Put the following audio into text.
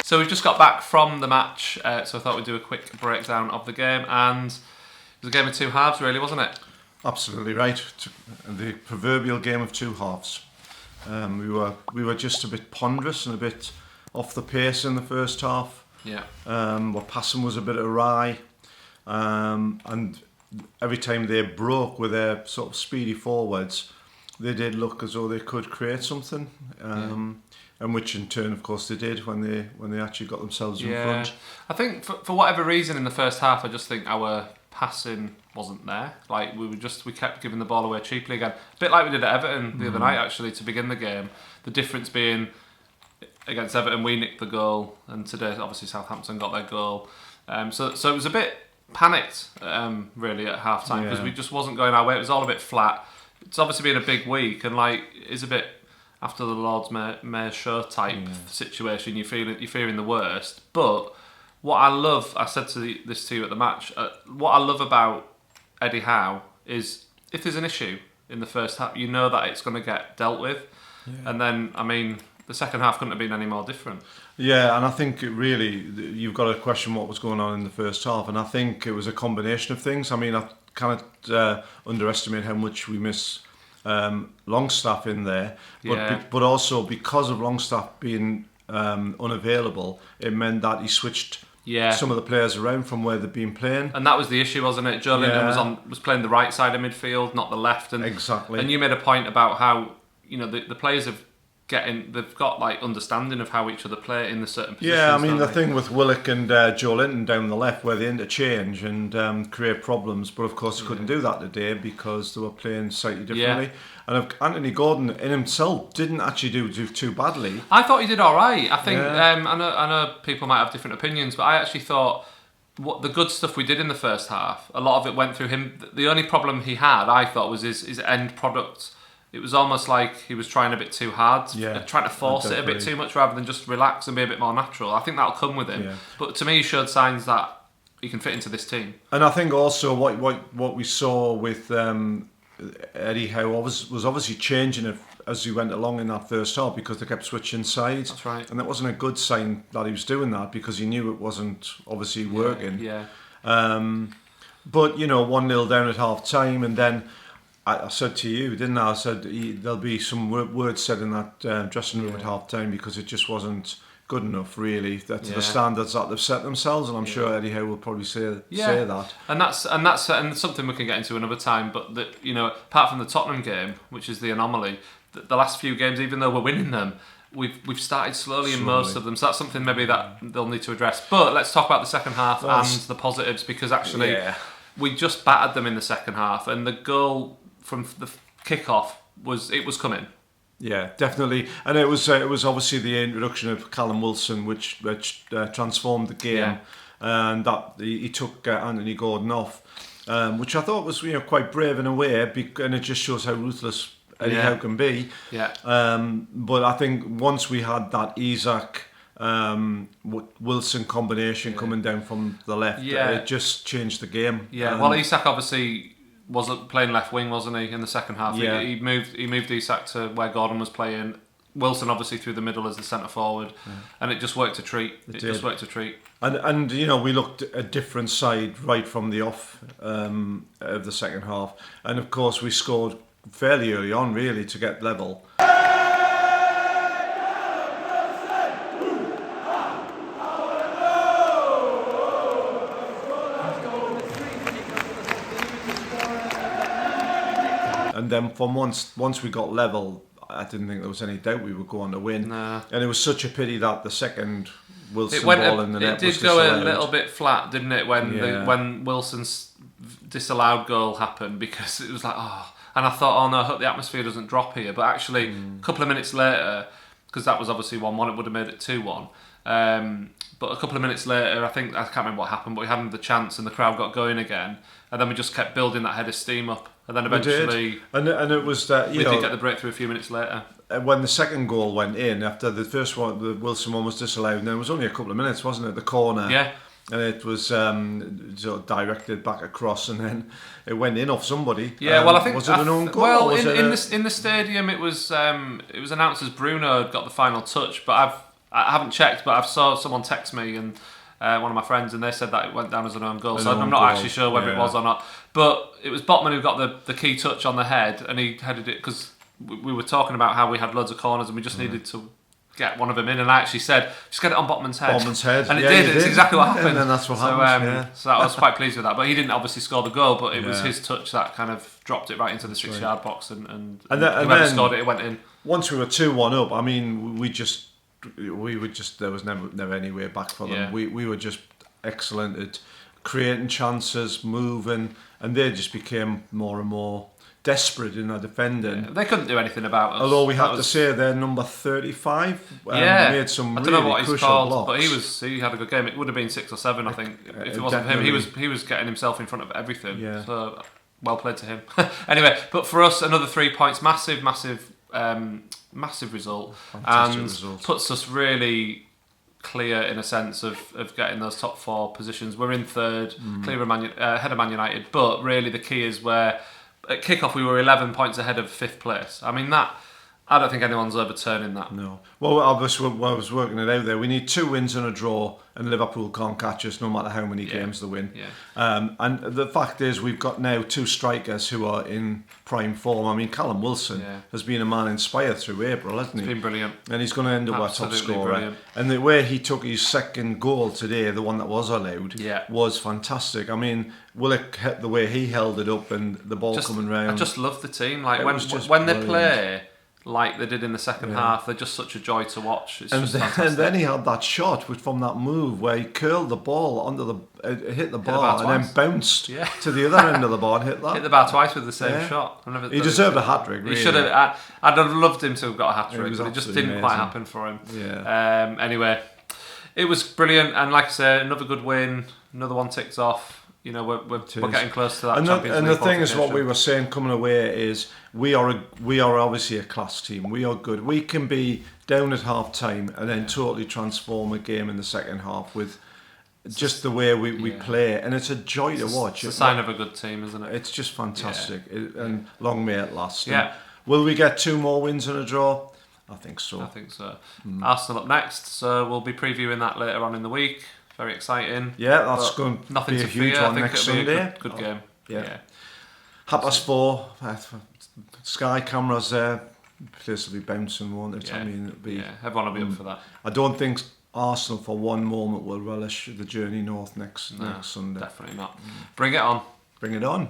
So we've just got back from the match, so I thought we'd do a quick breakdown of the game, and it was a game of two halves, really, wasn't it? Absolutely right. The proverbial game of two halves. We were just a bit ponderous and a bit off the pace in the first half. Yeah. Our passing was a bit awry, and every time they broke with their sort of speedy forwards, they did look as though they could create something. And which in turn, of course, they did when they actually got themselves in front. I think for whatever reason in the first half, I just think our passing wasn't there. Like we kept giving the ball away cheaply again, a bit like we did at Everton the other night actually to begin the game. The difference being against Everton we nicked the goal, and today obviously Southampton got their goal. So it was a bit panicked really at half time because we just wasn't going our way. It was all a bit flat. It's obviously been a big week and like it's a bit after the Lord's Mayor show type situation. You're fearing the worst, but what I love, I said this to you at the match, what I love about Eddie Howe is if there's an issue in the first half, you know that it's going to get dealt with. Yeah. And then, I mean, the second half couldn't have been any more different. Yeah, and I think really, you've got to question what was going on in the first half, and I think it was a combination of things. I mean, I can't underestimate how much we miss Longstaff in there, but also because of Longstaff being unavailable, it meant that he switched some of the players around from where they've been playing, and that was the issue, wasn't it? Joe Linton was playing the right side of midfield, not the left, and exactly. And you made a point about how the players they've got like understanding of how each other play in the certain positions. Yeah, I mean the thing with Willock and Joe Linton down the left where they interchange and create problems, but of course they couldn't do that today because they were playing slightly differently. Yeah. And Anthony Gordon in himself didn't actually do too badly. I thought he did all right. I think I know people might have different opinions, but I actually thought what the good stuff we did in the first half, a lot of it went through him. The only problem he had, I thought, was his end product. It was almost like he was trying a bit too hard, trying to force it a bit too much rather than just relax and be a bit more natural. I think that'll come with him. Yeah. But to me, he showed signs that he can fit into this team. And I think also what we saw with Eddie Howe was obviously changing it as he went along in that first half because they kept switching sides. That's right. And that wasn't a good sign that he was doing that because he knew it wasn't obviously working. Yeah. But 1-0 down at half time, and then I said to you, didn't I? I said there'll be some words said in that dressing room at half time because it just wasn't good enough, really, to the standards that they've set themselves. And I'm sure Eddie Howe will probably say that. And that's something we can get into another time. But apart from the Tottenham game, which is the anomaly, the last few games, even though we're winning them, we've started slowly in most of them. So that's something maybe that they'll need to address. But let's talk about the second half and the positives because actually we just battered them in the second half, and the goal from the kick-off was coming. Yeah, definitely, and it was obviously the introduction of Callum Wilson, which transformed the game, and that he took Anthony Gordon off, which I thought was quite brave in a way, and it just shows how ruthless Eddie Howe can be. Yeah. But I think once we had that Isak Wilson combination coming down from the left, it just changed the game. Yeah. Well, Isak obviously wasn't playing left wing, wasn't he, in the second half? Yeah. He moved Isak to where Gordon was playing. Wilson obviously through the middle as the centre forward, and it just worked a treat. It just worked a treat. And we looked at a different side right from the off of the second half, and of course we scored fairly early on, really, to get level. And then from once we got level, I didn't think there was any doubt we would go on to win. Nah. And it was such a pity that the second Wilson ball in the net was disallowed. It did go a little bit flat, didn't it, when Wilson's disallowed goal happened, because it was like, and I thought, no, I hope the atmosphere doesn't drop here. But actually, a couple of minutes later, because that was obviously 1-1, it would have made it 2-1. But a couple of minutes later, I can't remember what happened, but we had the chance and the crowd got going again. And then we just kept building that head of steam up. And then eventually, and it was that we did get the breakthrough a few minutes later. When the second goal went in after the first one, the Wilson one was disallowed. And it was only a couple of minutes, wasn't it? The corner, and it was sort of directed back across, and then it went in off somebody. Yeah, well, I think was it an own goal? Well, in the stadium, it was announced as Bruno had got the final touch, but I haven't checked, but I've saw someone text me and one of my friends, and they said that it went down as an own goal. So I'm not actually sure whether it was or not. But it was Botman who got the key touch on the head, and he headed it because we were talking about how we had loads of corners and we just needed to get one of them in, and I actually said, just get it on Botman's head. And it did. It's exactly what happened. And then that's what happened. So I was quite pleased with that. But he didn't obviously score the goal, but it was his touch that kind of dropped it right into the 6-yard box, and whoever scored it went in. Once we were 2-1 up, I mean, we would just there was never any way back for them. Yeah. We were just excellent at creating chances, moving, and they just became more and more desperate in their defending. Yeah, they couldn't do anything about us. Although we have to say they're number 35. Made some I really don't know what he's called, blocks. but he had a good game. It would have been 6 or 7, I think, if it wasn't for him. He was getting himself in front of everything. Yeah. So well played to him. Anyway, but for us, another 3 points, massive result, Fantastic and result. puts us really clear in a sense of getting those top 4 positions. We're in third, clear of ahead of Man United, but really the key is where at kick-off we were 11 points ahead of 5th place. I mean, that I don't think anyone's overturning that. No. Well, obviously, I was working it out there. We need 2 wins and a draw, and Liverpool can't catch us no matter how many games they win. Yeah. And the fact is, we've got now 2 strikers who are in prime form. I mean, Callum Wilson has been a man inspired through April, hasn't he? He's been brilliant. And he's going to end up our top scorer. Brilliant. And the way he took his second goal today, the one that was allowed, was fantastic. I mean, Willock, the way he held it up and the ball coming round. I just love the team. Like when they play like they did in the second half, they're just such a joy to watch. It's just fantastic. And then he had that shot from that move where he curled the ball onto hit the bar and then bounced to the other end of the bar and hit that. Hit the bar twice with the same shot. He deserved a hat-trick, really. He should have. I'd have loved him to have got a hat-trick, but it just didn't quite happen for him. Yeah. Anyway, it was brilliant, and like I said, another good win, another one ticked off. You know, we're getting close to that Champions League. And the thing is, what we were saying coming away is we are obviously a class team. We are good. We can be down at half time and then totally transform a game in the second half with just the way we play, and it's a joy to watch. It's a sign of a good team, isn't it? It's just fantastic, and long may it last. Yeah. Will we get 2 more wins and a draw? I think so. Arsenal up next, so we'll be previewing that later on in the week. Very exciting. Yeah, that's going to be a huge one next Sunday. Good game. Yeah. 4:30. Sky cameras there. The place will be bouncing, won't it? Yeah. I mean, Everyone will be up for that. I don't think Arsenal for one moment will relish the journey north next Sunday. Definitely not. Bring it on. Bring it on.